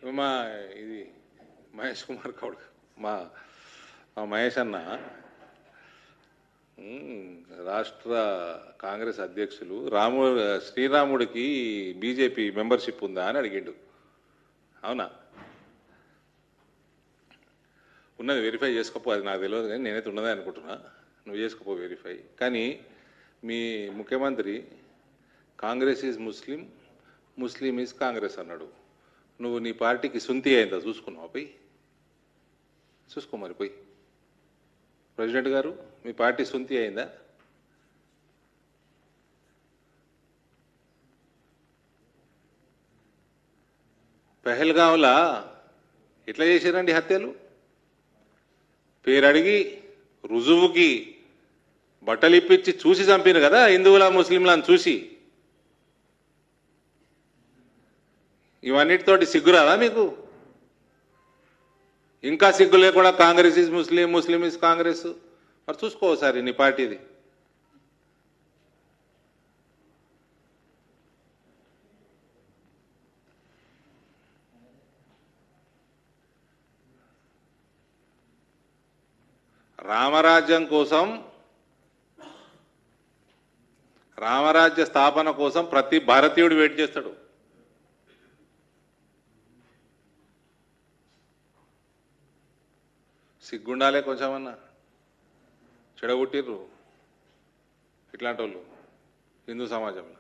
మా ఇది మహేష్ కుమార్ గౌడ్ మా మా మహేష్ అన్న రాష్ట్ర కాంగ్రెస్ అధ్యక్షులు శ్రీరాముడికి బీజేపీ మెంబర్షిప్ ఉందా అని అడిగిండు. అవునా? ఉన్నది వెరిఫై చేసుకోపో, అది నాకు తెలియదు కానీ నేనైతే ఉన్నదే అనుకుంటున్నా. నువ్వు చేసుకోపో వెరిఫై. కానీ మీ ముఖ్యమంత్రి Congress is Muslim, Muslim is Congress అన్నాడు. నువ్వు నీ పార్టీకి సుంతి అయిందా చూసుకున్నావు? పోయి చూసుకో మరి. పోయి ప్రెసిడెంట్ గారు, మీ పార్టీ సుంతి అయిందా? పెహల్గాంలా ఎట్లా చేశారండి హత్యలు? పేరు అడిగి రుజువుకి బట్టలు ఇప్పించి చూసి చంపారు కదా హిందువుల ముస్లింలను చూసి. ఇవన్నిటితోటి సిగ్గురాదా మీకు? ఇంకా సిగ్గు లేకుండా Congress is Muslim, Muslim is Congress. మరి చూసుకో ఒకసారి నీ పార్టీది. రామరాజ్యం కోసం, రామరాజ్య స్థాపన కోసం ప్రతి భారతీయుడు వెయిట్ చేస్తాడు. సిగ్గుండాలే కొంచెమన్నా. చెడగొట్టిర్రు ఇట్లాంటి వాళ్ళు హిందూ సమాజంలో.